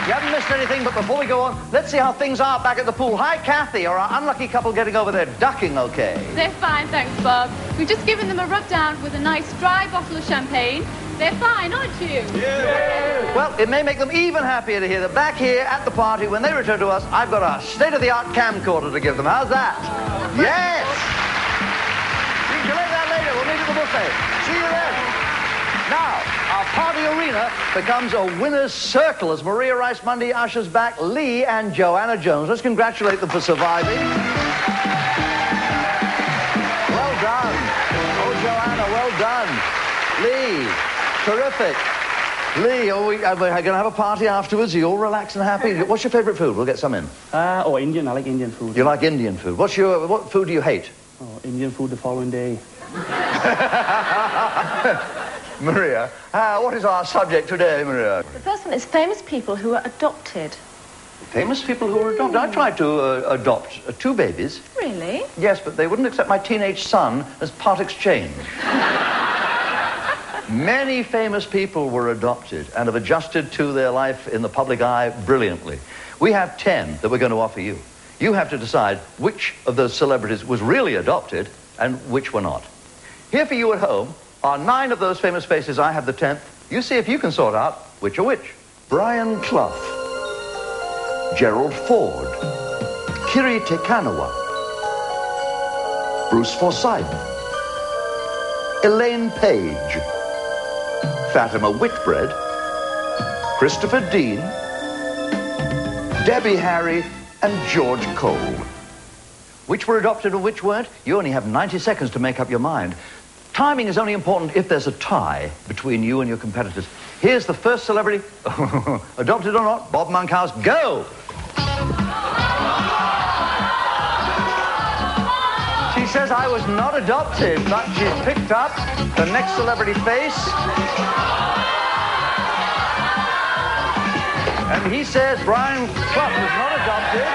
You haven't missed anything, but before we go on, let's see how things are back at the pool. Hi, Kathy. Are our unlucky couple getting over there ducking okay? They're fine, thanks, Bob. We've just given them a rub down with a nice dry bottle of champagne. They're fine, aren't you? Yeah. Well, it may make them even happier to hear that back here at the party, when they return to us, I've got a state-of-the-art camcorder to give them. How's that? Yes! You can collect that later. We'll meet at the buffet. See you then. Now, our party arena becomes a winner's circle as Maria Rice Mundy ushers back Lee and Joanna Jones. Let's congratulate them for surviving. Well done. Oh, Joanna, well done. Lee, terrific. Lee, we're going to have a party afterwards. Are you all relaxed and happy? What's your favourite food? We'll get some in. Indian. I like Indian food. You like Indian food. What food do you hate? Oh, Indian food the following day. Maria, what is our subject today, Maria? The first one is famous people who are adopted. Famous people who are adopted? I tried to adopt 2 babies. Really? Yes, but they wouldn't accept my teenage son as part exchange. Many famous people were adopted and have adjusted to their life in the public eye brilliantly. We have 10 that we're going to offer you. You have to decide which of those celebrities was really adopted and which were not. Here for you at home are 9 of those famous faces. I have the 10th. You see if you can sort out which are which. Brian Clough, Gerald Ford, Kiri Te Kanawa, Bruce Forsyth, Elaine Page, Fatima Whitbread, Christopher Dean, Debbie Harry, and George Cole. Which were adopted and which weren't? You only have 90 seconds to make up your mind. Timing is only important if there's a tie between you and your competitors. Here's the first celebrity, adopted or not, Bob Monkhouse, go! She says I was not adopted, but she's picked up the next celebrity face. And he says Brian Clough was not adopted.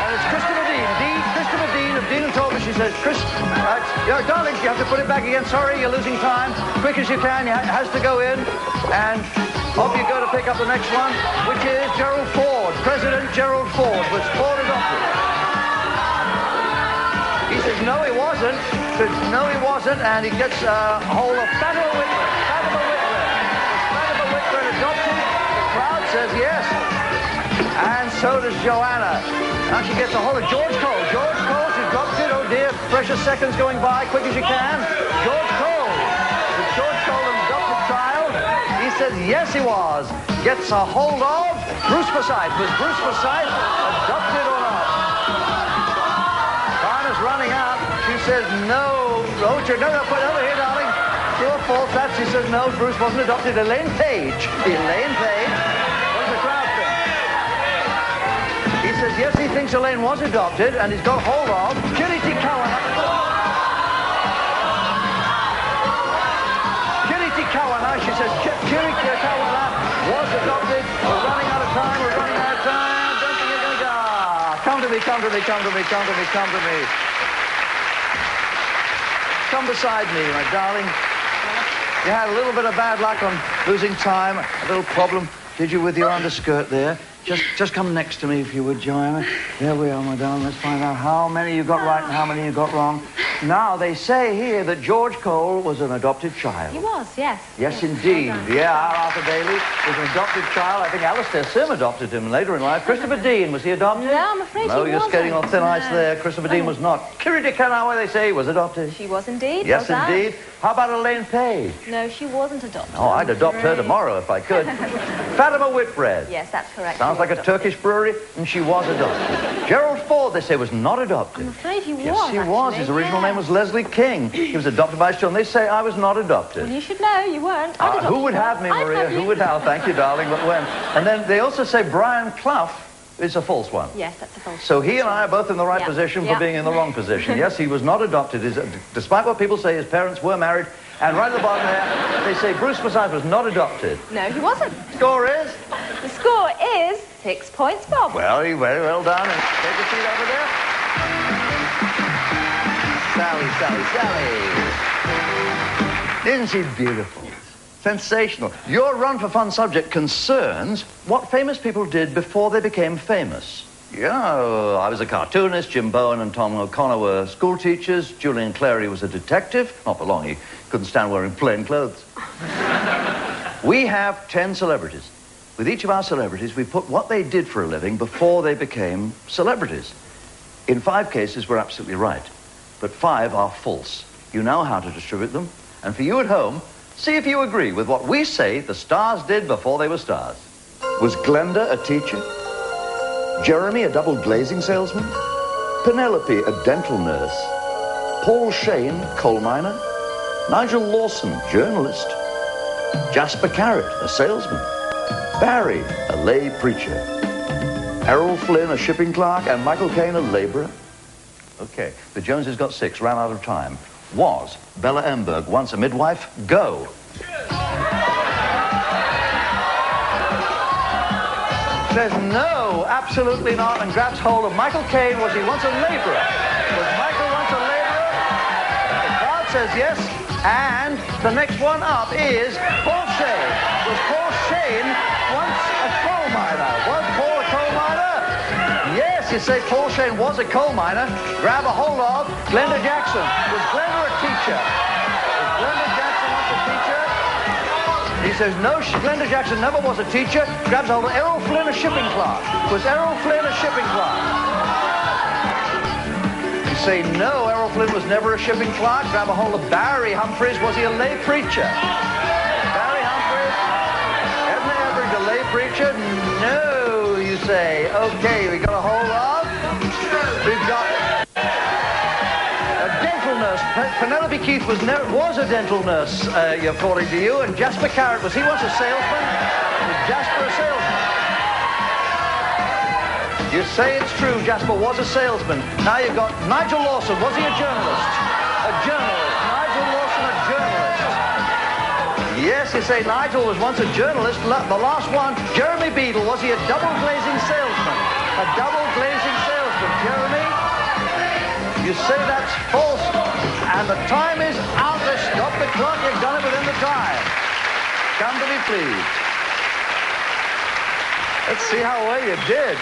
And it's Christopher Dean. Christopher Dean of Dean and Talbot. She says, darling, you have to put it back again. Sorry, you're losing time. Quick as you can. It has to go in. And off you go to pick up the next one, which is Gerald Ford. President Gerald Ford. Was Ford adopted? He says, no, he wasn't. Says, no, he wasn't. And he gets a hold of Fatima Whitbread. Fatima Whitbread. Was Fatima Whitbread adopted? The crowd says yes. And so does Joanna. Now she gets a hold of George Cole. George Cole, she's adopted. Oh dear, precious seconds going by, quick as you can. George Cole. Is George Cole an adopted child? He says yes, he was. Gets a hold of Bruce Forsyth. Was Bruce Forsyth adopted or not? Time is running out. She says no. Oh, no, put it over here, darling. True or false? That she says no, Bruce wasn't adopted. Elaine Page. Elaine Page. What does the crowd think? He says yes, he thinks Elaine was adopted, and he's got hold of Kiri Te Kanawa. Kiri Te Kanawa. She says Kiri Te Kanawa was adopted. We're running out of time. We're running out of time. Don't think you're going to go. Come to me, come to me, come to me, come to me, come to me. Come beside me, my darling. You had a little bit of bad luck on losing time, a little problem, did you, with your underskirt there? Just come next to me, if you would, Joanna. There we are, my darling. Let's find out how many you got right and how many you got wrong. Now, they say here that George Cole was an adopted child. He was, yes. Yes, indeed. Yeah, our Arthur Bailey was an adopted child. I think Alistair Sim adopted him later in life. Christopher Dean, was he adopted? No, I'm afraid he wasn't. No, you're skating on thin ice there. Christopher Dean was not. Kiri Te Kanawa, they say, was adopted. She was indeed. Yes, indeed. How about Elaine Page? No, she wasn't adopted. Oh, I'd adopt her tomorrow if I could. Fatima Whitbread. Yes, that's correct. Sounds like a Turkish brewery, and she was adopted. Gerald Ford, they say, was not adopted. I'm afraid he was, Yes, he was. His original name was Leslie King. He was adopted by his children. They say I was not adopted. Well, you should know, you weren't. Who would have me, Maria? Who would have? Thank you, darling, but when? And then they also say Brian Clough is a false one. Yes, that's a false one. So he and I are both in the right position for being in the wrong position. Yes, he was not adopted. Despite what people say, his parents were married. And right at the bottom there, they say Bruce Forsyth was not adopted. No, he wasn't. Score is? The score is 6 points, Bob. Well, very well done. And take a seat over there. Sally, Sally, Sally. Isn't she beautiful? Sensational. Your Run for Fun subject concerns what famous people did before they became famous. You know, I was a cartoonist, Jim Bowen and Tom O'Connor were school teachers, Julian Clary was a detective. Not for long, he couldn't stand wearing plain clothes. We have 10 celebrities. With each of our celebrities, we put what they did for a living before they became celebrities. In 5 cases, we're absolutely right, but 5 are false. You know how to distribute them, and for you at home, see if you agree with what we say the stars did before they were stars. Was Glenda a teacher? Jeremy a double glazing salesman? Penelope a dental nurse? Paul Shane, coal miner? Nigel Lawson, journalist? Jasper Carrot, a salesman? Barry, a lay preacher? Errol Flynn, a shipping clerk? And Michael Caine, a labourer? Okay, the Joneses got 6, ran out of time. Was Bella Emberg once a midwife? Go. Says no, absolutely not, and grabs hold of Michael Caine. Was he once a labourer? Was Michael once a labourer? The crowd says yes, and the next one up is Paul Shane. Was Paul Shane once a coal miner? Was Paul a coal miner? Yes, you say Paul Shane was a coal miner. Grab a hold of Glenda Jackson. Was Glenda a teacher? Was Glenda Jackson once a teacher? He says, no, Glenda Jackson never was a teacher. Grabs hold of Errol Flynn, a shipping clerk. Was Errol Flynn a shipping clerk? You say, no, Errol Flynn was never a shipping clerk. Grab a hold of Barry Humphries. Was he a lay preacher? Barry Humphries? Edna Everett, a lay preacher? No, you say. Okay, we got a hold of. We've got a dental nurse. Penelope Keith was a dental nurse, according to you. And Jasper Carrot, was he once a salesman? Was Jasper a salesman? You say it's true, Jasper was a salesman. Now you've got Nigel Lawson. Was he a journalist? A journalist. Nigel Lawson, a journalist. Yes, you say Nigel was once a journalist. The last one, Jeremy Beadle. Was he a double glazing salesman? A double glazing salesman. Jeremy? You say that's false. And the time is out. Let's stop the clock. You've done it within the time. Come to me, please. Let's see how well you did.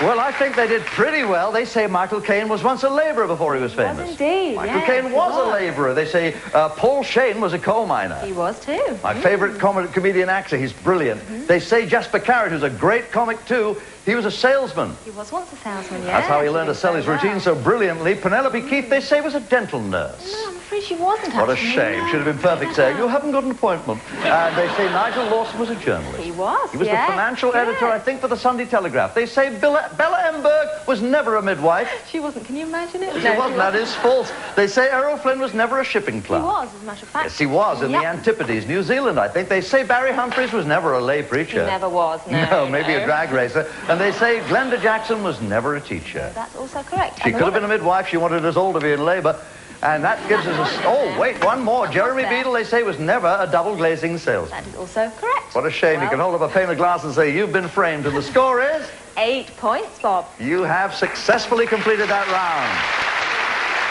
Well, I think they did pretty well. They say Michael Caine was once a labourer before he was famous. Was indeed. Michael Caine was a labourer. They say Paul Shane was a coal miner. He was too. My favourite comedian actor. He's brilliant. They say Jasper Carrot, who's a great comic too, he was a salesman. He was once a salesman, yeah. That's how he learned to sell his routine so brilliantly. Penelope Keith, they say, was a dental nurse. No, I'm afraid she wasn't. What a shame. Should have been perfect saying, you haven't got an appointment. And they say Nigel Lawson was a journalist. He was, He was the financial editor, I think, for the Sunday Telegraph. They say Bella Emberg was never a midwife. She wasn't. Can you imagine it? She wasn't. That is false. They say Errol Flynn was never a shipping clerk. He was, as a matter of fact. Yes, he was, in the Antipodes, New Zealand, I think. They say Barry Humphries was never a lay preacher. He never was, no. No, maybe a drag racer. And they say Glenda Jackson was never a teacher. That's also correct. She could have been a midwife. She wanted us all to be in labour. And that gives us a... Oh, wait, one more. Jeremy Beadle, they say, was never a double glazing salesman. That is also correct. What a shame. You can hold up a pane of glass and say, you've been framed. And the score is... 8 points, Bob. You have successfully completed that round.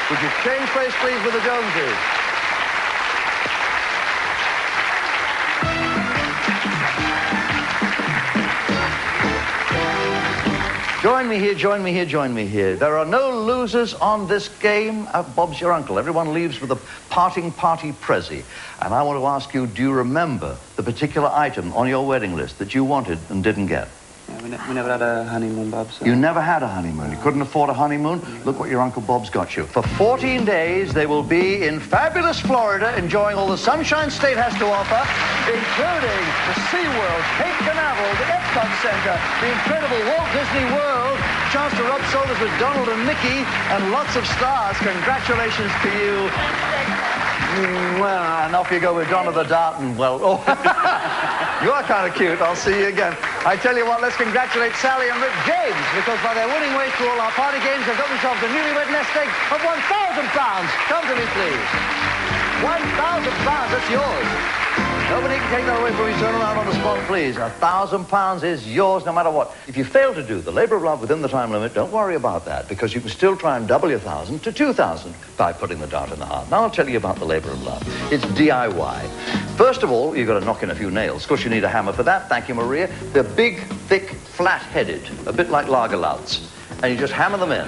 Would you change place, please, with the Joneses? Join me here, join me here, join me here. There are no losers on this game. Bob's your uncle. Everyone leaves with a parting party prezi. And I want to ask you, do you remember the particular item on your wedding list that you wanted and didn't get? Yeah, we never had a honeymoon, Bob. So. You never had a honeymoon. You couldn't afford a honeymoon? Look what your Uncle Bob's got you. For 14 days, they will be in fabulous Florida, enjoying all the sunshine state has to offer, including the SeaWorld, Cape Canaveral, the Epcot Center, the incredible Walt Disney World, chance to rub shoulders with Donald and Mickey, and lots of stars. Congratulations to you. Well, and off you go with Donna the Dart, and well, oh, you are kind of cute. I'll see you again. I tell you what, let's congratulate Sally and Rick James, because by their winning ways to all our party games, they've got themselves a newlywed nest egg of £1,000. Come to me, please. £1,000, that's yours. Nobody can take that away from you. Turn around on the spot, please. £1,000 is yours no matter what. If you fail to do the labour of love within the time limit, don't worry about that, because you can still try and double your 1,000 to 2,000 by putting the dart in the heart. Now I'll tell you about the labour of love. It's DIY. First of all, you've got to knock in a few nails. Of course, you need a hammer for that. Thank you, Maria. They're big, thick, flat-headed, a bit like lager louts. And you just hammer them in.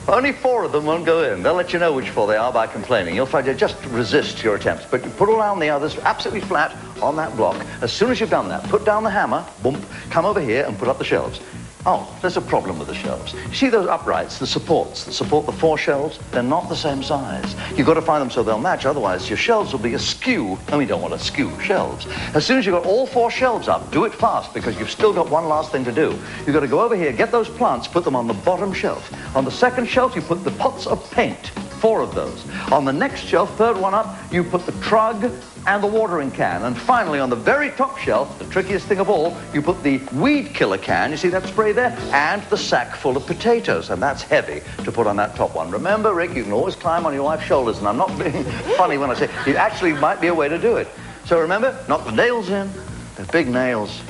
Only 4 of them won't go in. They'll let you know which 4 they are by complaining. You'll find you just resist your attempts. But you put all down the others absolutely flat on that block. As soon as you've done that, put down the hammer, boom, come over here and put up the shelves. Oh, there's a problem with the shelves. You see those uprights, the supports that support the 4 shelves? They're not the same size. You've got to find them so they'll match, otherwise your shelves will be askew, and we don't want askew shelves. As soon as you've got all 4 shelves up, do it fast, because you've still got one last thing to do. You've got to go over here, get those plants, put them on the bottom shelf. On the second shelf, you put the pots of paint, 4 of those. On the next shelf, third one up, you put the trug and the watering can. And finally, on the very top shelf, the trickiest thing of all, you put the weed killer can, you see that spray there? And the sack full of potatoes, and that's heavy to put on that top one. Remember, Rick, you can always climb on your wife's shoulders, and I'm not being funny when I say it actually might be a way to do it. So remember, knock the nails in. They're big nails.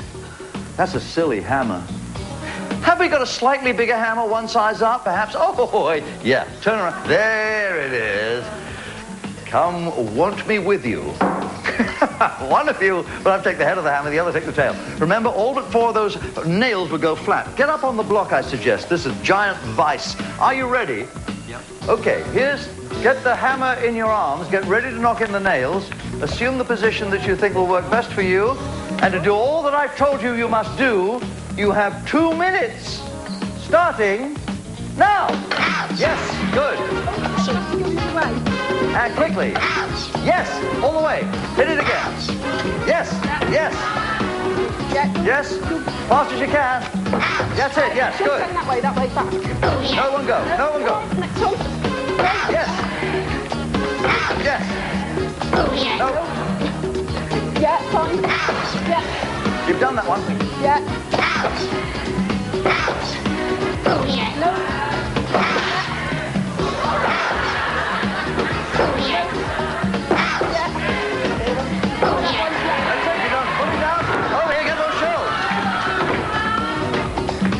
That's a silly hammer. Have we got a slightly bigger hammer, one size up, perhaps? Oh, yeah, turn around. There it is. Come, want me with you. One of you, but I'll take the head of the hammer, the other take the tail. Remember, all but 4 of those nails would go flat. Get up on the block, I suggest. This is giant vice. Are you ready? Yep. Okay, get the hammer in your arms, get ready to knock in the nails, assume the position that you think will work best for you, and to do all that I've told you you must do, you have 2 minutes, starting now. Yes, good. And quickly. Yes, all the way. Hit it again. Yes, yes. Yes, fast as you can. That's it, yes, good. That way, fast. No one go, no one go. Yes. Yes. No. Yeah, fine. Yeah. You've done that one. Yeah.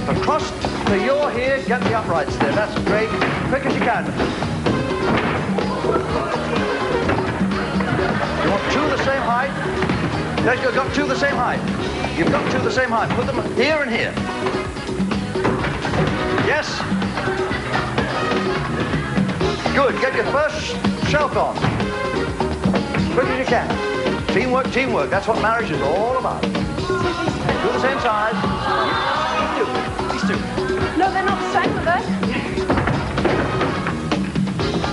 Across to your here, get the uprights there. That's great. Quick as you can. You want 2 the same height? Yes, you've got 2 the same height. You've got 2 the same height. Put them here and here. Yes. Good. Get your first shelf on. Quick as you can. Teamwork, teamwork. That's what marriage is all about. 2 the same size. These 2. No, they're not the same, are they?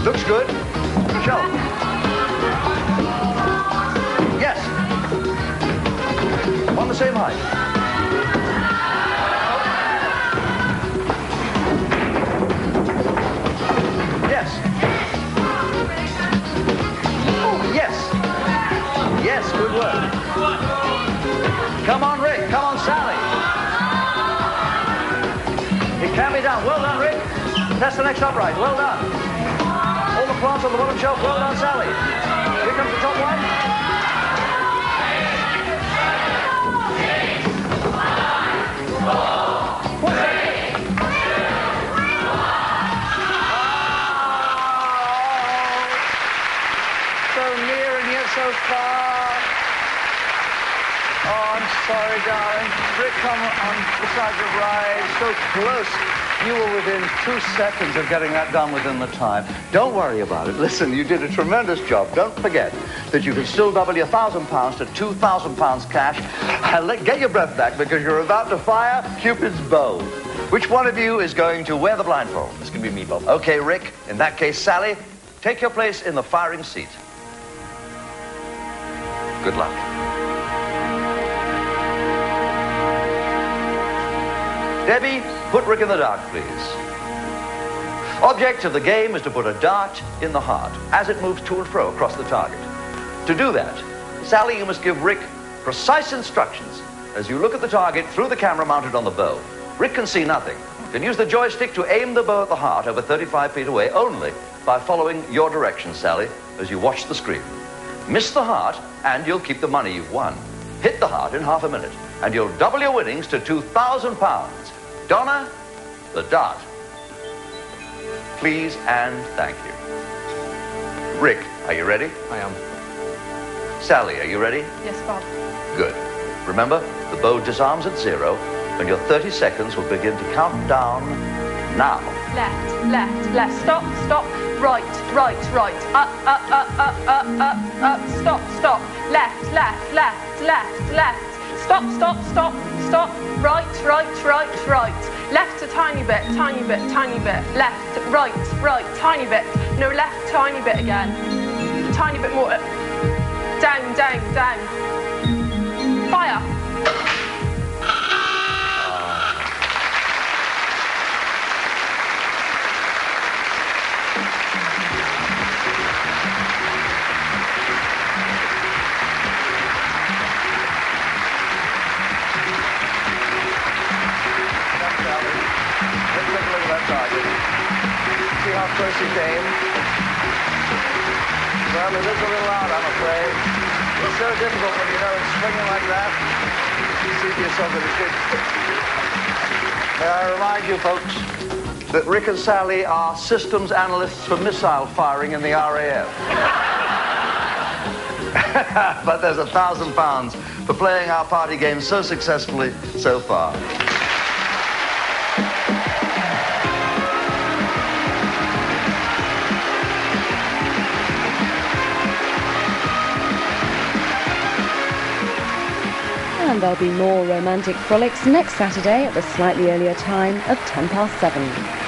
Looks good. Shelf. Yes. On the same height. Yes. Yes. Yes, good work. Come on, Rick. Come on, Sally. It can be done. Well done, Rick. That's the next upright. Well done. All the plants on the bottom shelf. Well done, Sally. Here comes the top one. So near and yet so far. Oh, I'm sorry, darling. Rick, come on beside your ride. So close. You were within 2 seconds of getting that done within the time. Don't worry about it. Listen, you did a tremendous job. Don't forget that you can still double your £1,000 to £2,000 cash. And get your breath back, because you're about to fire Cupid's bow. Which one of you is going to wear the blindfold? This can be me, Bob. Okay, Rick. In that case, Sally, take your place in the firing seat. Good luck. Debbie, put Rick in the dark, please. Object of the game is to put a dart in the heart as it moves to and fro across the target. To do that, Sally, you must give Rick precise instructions as you look at the target through the camera mounted on the bow. Rick can see nothing. You can use the joystick to aim the bow at the heart over 35 feet away only by following your directions, Sally, as you watch the screen. Miss the heart, and you'll keep the money you've won. Hit the heart in half a minute, and you'll double your winnings to £2,000. Donna, the dart. Please and thank you. Rick, are you ready? I am. Sally, are you ready? Yes, Bob. Good. Remember, the bow disarms at 0, and your 30 seconds will begin to count down now. Left, left, left. Stop, stop. Right, right, right. Up, up, up, up, up, up, up. Stop, stop. Left, left, left, left, left. Stop, stop, stop, stop. Right, right, right, right. Left a tiny bit, tiny bit, tiny bit. Left, right, right, tiny bit. No, left, tiny bit again. Tiny bit more. Down, down, down. Fire. See how close he came? Well, it is a little out, I'm afraid. It's so difficult when you know it's swinging like that. You see to yourself that it's good. May I remind you, folks, that Rick and Sally are systems analysts for missile firing in the RAF. But there's £1,000 for playing our party game so successfully so far. And there'll be more romantic frolics next Saturday at the slightly earlier time of 7:10.